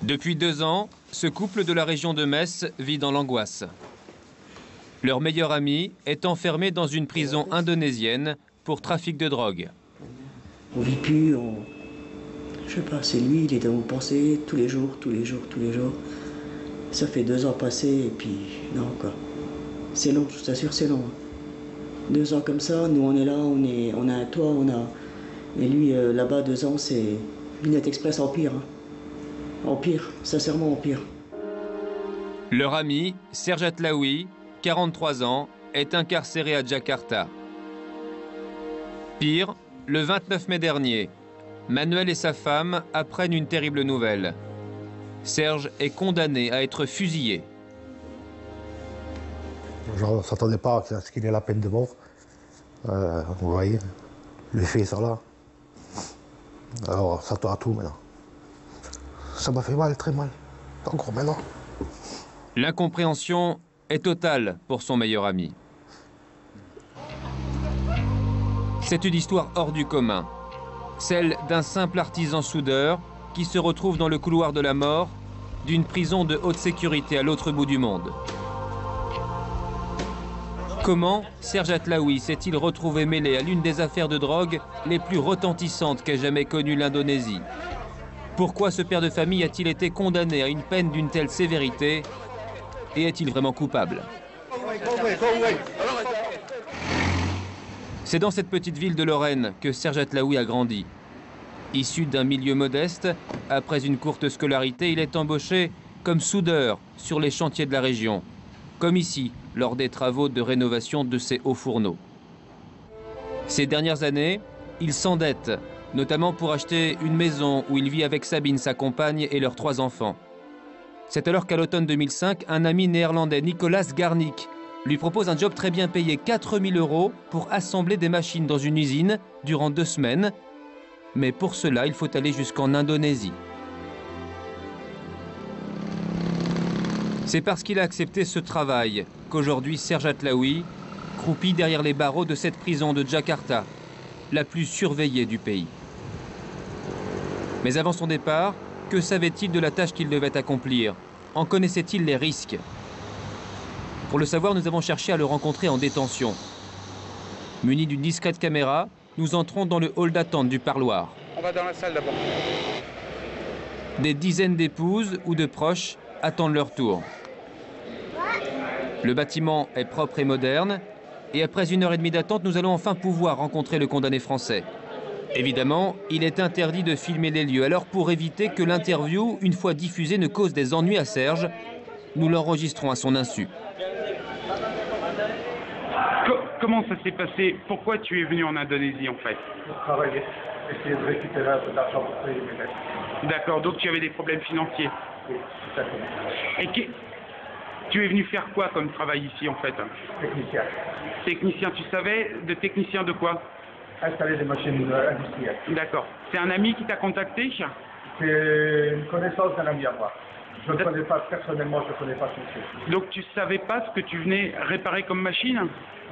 Depuis 2 ans, ce couple de la région de Metz vit dans l'angoisse. Leur meilleur ami est enfermé dans une prison indonésienne pour trafic de drogue. On vit plus, je sais pas, c'est lui, il est dans nos pensées tous les jours. Ça fait 2 ans passés et puis non quoi. C'est long, je t'assure, c'est long. 2 ans comme ça, nous on est là, on a un toit, Et lui là-bas 2 ans, c'est Lunette Express en pire. En pire, sincèrement en pire. Leur ami, Serge Atlaoui, 43 ans, est incarcéré à Jakarta. Pire, le 29 mai dernier, Manuel et sa femme apprennent une terrible nouvelle. Serge est condamné à être fusillé. Genre, on ne s'attendait pas à ce qu'il ait la peine de mort. Vous voyez, les faits sont là. Alors, on s'attend à tout maintenant. Ça m'a fait mal, très mal. Encore maintenant. L'incompréhension est totale pour son meilleur ami. C'est une histoire hors du commun. Celle d'un simple artisan soudeur qui se retrouve dans le couloir de la mort d'une prison de haute sécurité à l'autre bout du monde. Comment Serge Atlaoui s'est-il retrouvé mêlé à l'une des affaires de drogue les plus retentissantes qu'ait jamais connue l'Indonésie? Pourquoi ce père de famille a-t-il été condamné à une peine d'une telle sévérité? Et est-il vraiment coupable? C'est dans cette petite ville de Lorraine que Serge Atlaoui a grandi. Issu d'un milieu modeste, après une courte scolarité, il est embauché comme soudeur sur les chantiers de la région, comme ici, lors des travaux de rénovation de ces hauts fourneaux. Ces dernières années, il s'endette, notamment pour acheter une maison où il vit avec Sabine, sa compagne, et leurs 3 enfants. C'est alors qu'à l'automne 2005, un ami néerlandais, Nicolas Garnick, lui propose un job très bien payé, 4 000 € pour assembler des machines dans une usine durant 2 semaines. Mais pour cela, il faut aller jusqu'en Indonésie. C'est parce qu'il a accepté ce travail qu'aujourd'hui Serge Atlaoui croupit derrière les barreaux de cette prison de Jakarta, la plus surveillée du pays. Mais avant son départ, que savait-il de la tâche qu'il devait accomplir? En connaissait-il les risques? Pour le savoir, nous avons cherché à le rencontrer en détention. Muni d'une discrète caméra, nous entrons dans le hall d'attente du parloir. On va dans la salle d'abord. Des dizaines d'épouses ou de proches attendent leur tour. Le bâtiment est propre et moderne, et après 1h30 d'attente, nous allons enfin pouvoir rencontrer le condamné français. Évidemment, il est interdit de filmer les lieux, alors pour éviter que l'interview, une fois diffusée, ne cause des ennuis à Serge, nous l'enregistrons à son insu. Comment ça s'est passé? Pourquoi tu es venu en Indonésie en fait? Pour travailler, essayer de récupérer un peu d'argent pour payer mes dettes. D'accord, donc tu avais des problèmes financiers. Oui, exactement. Et tu es venu faire quoi comme travail ici en fait? Technicien. Technicien, tu savais? De technicien de quoi? Installer des machines industrielles. D'accord. C'est un ami qui t'a contacté? C'est une connaissance d'un ami à moi. Je ne connais pas personnellement, je ne connais pas son nom. Donc tu savais pas ce que tu venais réparer comme machine?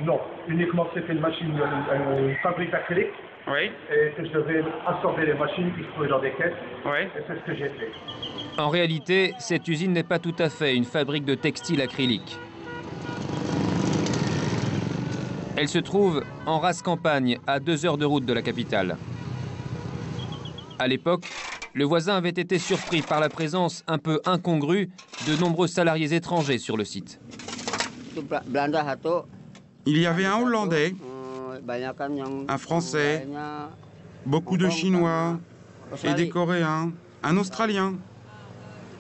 Non, uniquement c'était une machine, une fabrique acrylique. Oui. Et que je devais absorber les machines qui se trouvaient dans des caisses. Oui. Et c'est ce que j'ai fait. En réalité, cette usine n'est pas tout à fait une fabrique de textiles acryliques. Elle se trouve en rase campagne, à 2 heures de route de la capitale. À l'époque, le voisin avait été surpris par la présence un peu incongrue de nombreux salariés étrangers sur le site. Il y avait un Hollandais, un Français, beaucoup de Chinois et des Coréens, un Australien.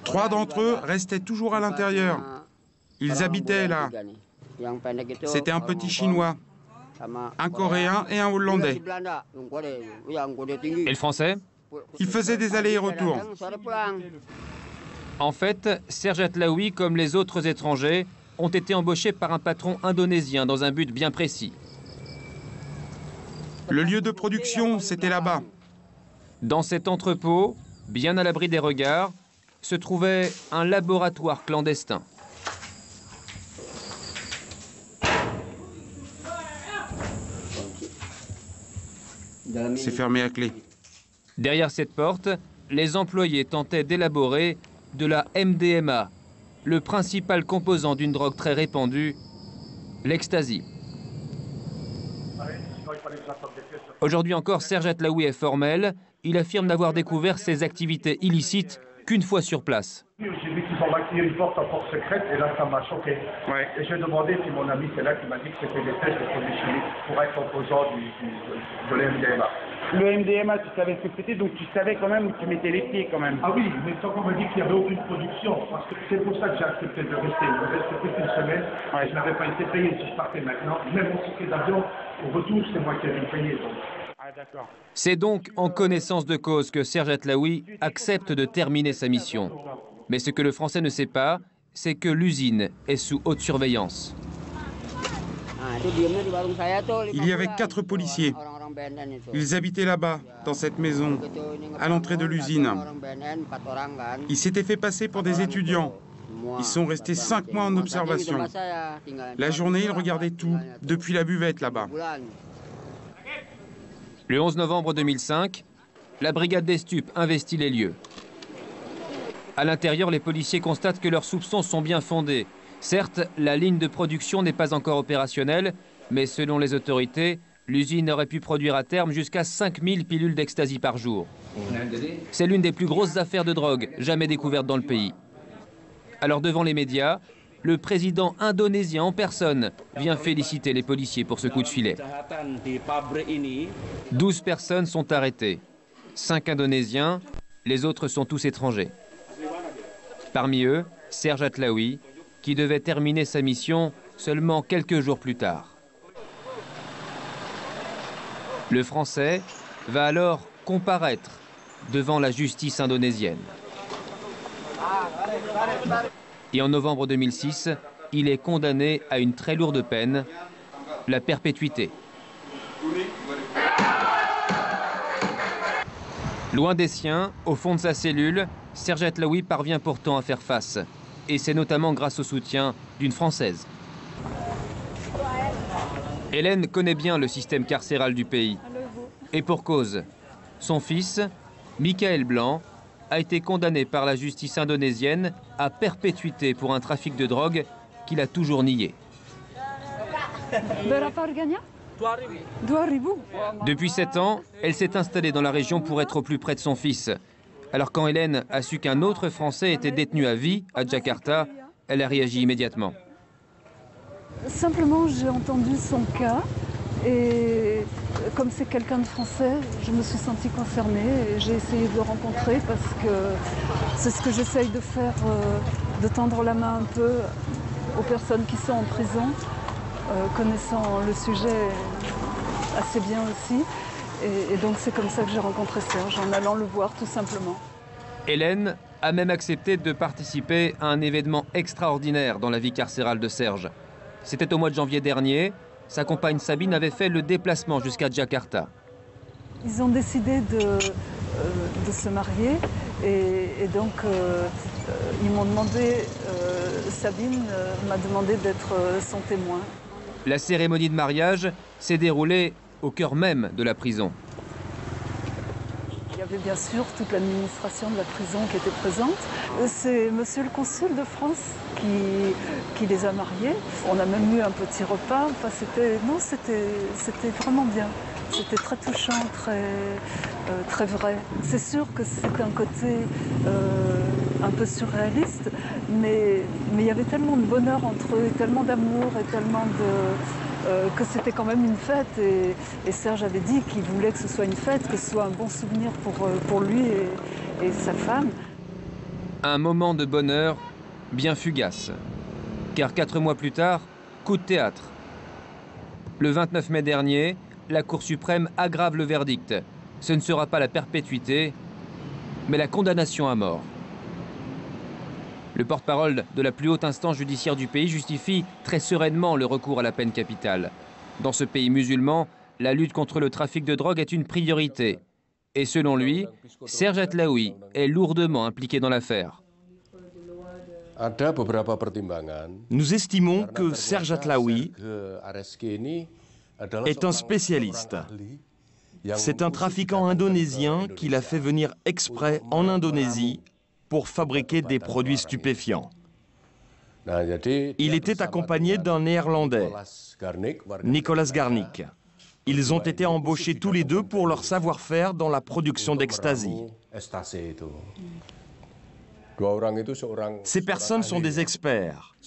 3 d'entre eux restaient toujours à l'intérieur. Ils habitaient là. C'était un petit Chinois, un Coréen et un Hollandais. Et le Français? Ils faisaient des allers et retours. En fait, Serge Atlaoui, comme les autres étrangers, ont été embauchés par un patron indonésien dans un but bien précis. Le lieu de production, c'était là-bas. Dans cet entrepôt, bien à l'abri des regards, se trouvait un laboratoire clandestin. C'est fermé à clé. Derrière cette porte, les employés tentaient d'élaborer de la MDMA, le principal composant d'une drogue très répandue, l'ecstasy. Aujourd'hui encore, Serge Atlaoui est formel. Il affirme n'avoir découvert ses activités illicites qu'une fois sur place. J'ai vu qu'ils ont maquillé une porte en porte secrète et là ça m'a choqué. Ouais. Et j'ai demandé, puis mon ami c'est là qui m'a dit que c'était des tests de produits chimiques pour être composant de l'MDMA. Le MDMA, tu savais ce que c'était, donc tu savais quand même où tu mettais les pieds quand même. Ah oui, mais tant qu'on me dit qu'il n'y avait aucune production, parce que c'est pour ça que j'ai accepté de rester. Je restais plus qu'une semaine, je n'avais pas été payé si je partais maintenant. Même mon ticket d'avion, au retour, c'est moi qui ai dû payer. C'est donc en connaissance de cause que Serge Atlaoui accepte de terminer sa mission. Mais ce que le Français ne sait pas, c'est que l'usine est sous haute surveillance. Il y avait 4 policiers. Ils habitaient là-bas, dans cette maison, à l'entrée de l'usine. Ils s'étaient fait passer pour des étudiants. Ils sont restés 5 mois en observation. La journée, ils regardaient tout, depuis la buvette là-bas. Le 11 novembre 2005, la brigade des stupes investit les lieux. À l'intérieur, les policiers constatent que leurs soupçons sont bien fondés. Certes, la ligne de production n'est pas encore opérationnelle, mais selon les autorités, l'usine aurait pu produire à terme jusqu'à 5000 pilules d'ecstasy par jour. C'est l'une des plus grosses affaires de drogue jamais découvertes dans le pays. Alors devant les médias, le président indonésien en personne vient féliciter les policiers pour ce coup de filet. 12 personnes sont arrêtées, 5 Indonésiens, les autres sont tous étrangers. Parmi eux, Serge Atlaoui, qui devait terminer sa mission seulement quelques jours plus tard. Le Français va alors comparaître devant la justice indonésienne. Et en novembre 2006, il est condamné à une très lourde peine, la perpétuité. Loin des siens, au fond de sa cellule, Serge Atlaoui parvient pourtant à faire face. Et c'est notamment grâce au soutien d'une Française. Hélène connaît bien le système carcéral du pays. Et pour cause, son fils, Michael Blanc, a été condamné par la justice indonésienne à perpétuité pour un trafic de drogue qu'il a toujours nié. Depuis 7 ans, elle s'est installée dans la région pour être au plus près de son fils. Alors quand Hélène a su qu'un autre Français était détenu à vie à Jakarta, elle a réagi immédiatement. Simplement, j'ai entendu son cas et comme c'est quelqu'un de français, je me suis sentie concernée et j'ai essayé de le rencontrer parce que c'est ce que j'essaye de faire, de tendre la main un peu aux personnes qui sont en prison, connaissant le sujet assez bien aussi. Et donc c'est comme ça que j'ai rencontré Serge, en allant le voir tout simplement. Hélène a même accepté de participer à un événement extraordinaire dans la vie carcérale de Serge. C'était au mois de janvier dernier. Sa compagne Sabine avait fait le déplacement jusqu'à Jakarta. Ils ont décidé de se marier et donc ils m'ont demandé, Sabine m'a demandé d'être son témoin. La cérémonie de mariage s'est déroulée au cœur même de la prison. Il y avait bien sûr toute l'administration de la prison qui était présente. C'est monsieur le consul de France qui les a mariés. On a même eu un petit repas. Enfin, c'était vraiment bien. C'était très touchant, très vrai. C'est sûr que c'est un côté un peu surréaliste, mais il y avait tellement de bonheur entre eux, tellement d'amour et tellement que c'était quand même une fête. Et Serge avait dit qu'il voulait que ce soit une fête, que ce soit un bon souvenir pour lui et sa femme. Un moment de bonheur bien fugace. Car 4 mois plus tard, coup de théâtre. Le 29 mai dernier, la Cour suprême aggrave le verdict. Ce ne sera pas la perpétuité, mais la condamnation à mort. Le porte-parole de la plus haute instance judiciaire du pays justifie très sereinement le recours à la peine capitale. Dans ce pays musulman, la lutte contre le trafic de drogue est une priorité. Et selon lui, Serge Atlaoui est lourdement impliqué dans l'affaire. Nous estimons que Serge Atlaoui est un spécialiste. C'est un trafiquant indonésien qui l'a fait venir exprès en Indonésie pour fabriquer des produits stupéfiants. Il était accompagné d'un Néerlandais, Nicolas Garnick. Ils ont été embauchés tous les deux pour leur savoir-faire dans la production d'ecstasy. Ces personnes sont des experts.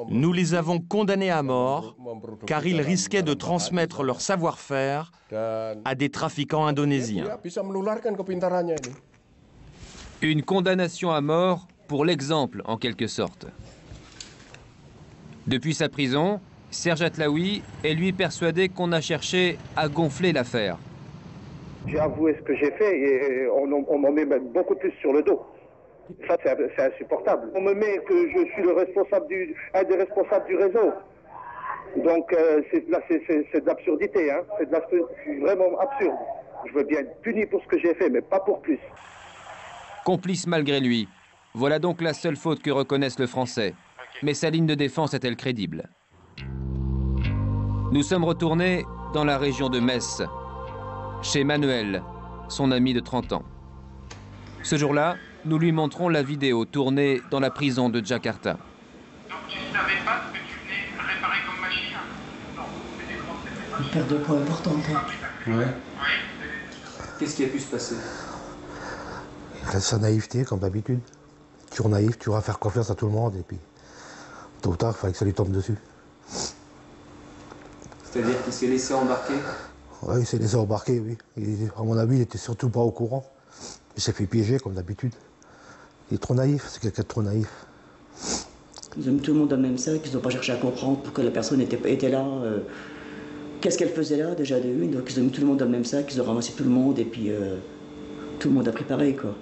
Nous les avons condamnés à mort car ils risquaient de transmettre leur savoir-faire à des trafiquants indonésiens. Une condamnation à mort pour l'exemple, en quelque sorte. Depuis sa prison, Serge Atlaoui est lui persuadé qu'on a cherché à gonfler l'affaire. J'ai avoué ce que j'ai fait et on m'en met même beaucoup plus sur le dos. Ça, c'est insupportable. On me met que je suis un des responsables du réseau. Donc, c'est de l'absurdité, hein. C'est vraiment absurde. Je veux bien être puni pour ce que j'ai fait, mais pas pour plus. Complice malgré lui. Voilà donc la seule faute que reconnaisse le Français. Mais sa ligne de défense est-elle crédible? Nous sommes retournés dans la région de Metz, chez Manuel, son ami de 30 ans. Ce jour-là, nous lui montrons la vidéo tournée dans la prison de Jakarta. Donc tu ne savais pas ce que tu venais réparer comme machine? Non, c'était Une perte de poids importante. Hein. Ouais. Qu'est-ce qui a pu se passer? Il a sa naïveté, comme d'habitude. Toujours naïf, toujours à faire confiance à tout le monde, et puis tôt ou tard, il fallait que ça lui tombe dessus. C'est-à-dire qu'il s'est laissé embarquer? Oui, il s'est laissé embarquer, oui. À mon avis, il n'était surtout pas au courant. Il s'est fait piéger, comme d'habitude. Il est trop naïf, c'est quelqu'un de trop naïf. Ils ont mis tout le monde dans le même sac, ils n'ont pas cherché à comprendre pourquoi la personne était là. Qu'est-ce qu'elle faisait là, déjà de une. Donc ils ont mis tout le monde dans le même sac, ils ont ramassé tout le monde, et puis tout le monde a pris pareil, quoi.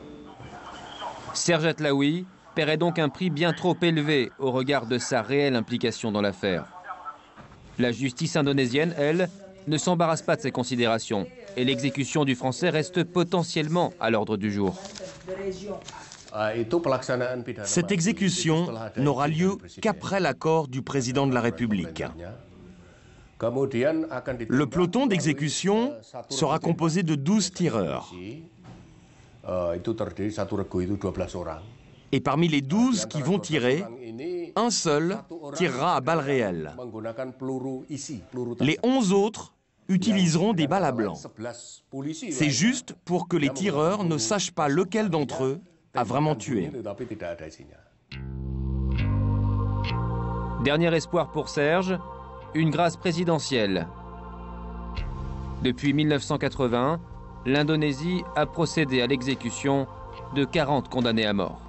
Serge Atlaoui paierait donc un prix bien trop élevé au regard de sa réelle implication dans l'affaire. La justice indonésienne, elle, ne s'embarrasse pas de ces considérations et l'exécution du Français reste potentiellement à l'ordre du jour. Cette exécution n'aura lieu qu'après l'accord du président de la République. Le peloton d'exécution sera composé de 12 tireurs. Et parmi les 12 qui vont tirer, un seul tirera à balles réelles. Les 11 autres utiliseront des balles à blanc. C'est juste pour que les tireurs ne sachent pas lequel d'entre eux a vraiment tué. Dernier espoir pour Serge, une grâce présidentielle. Depuis 1980, l'Indonésie a procédé à l'exécution de 40 condamnés à mort.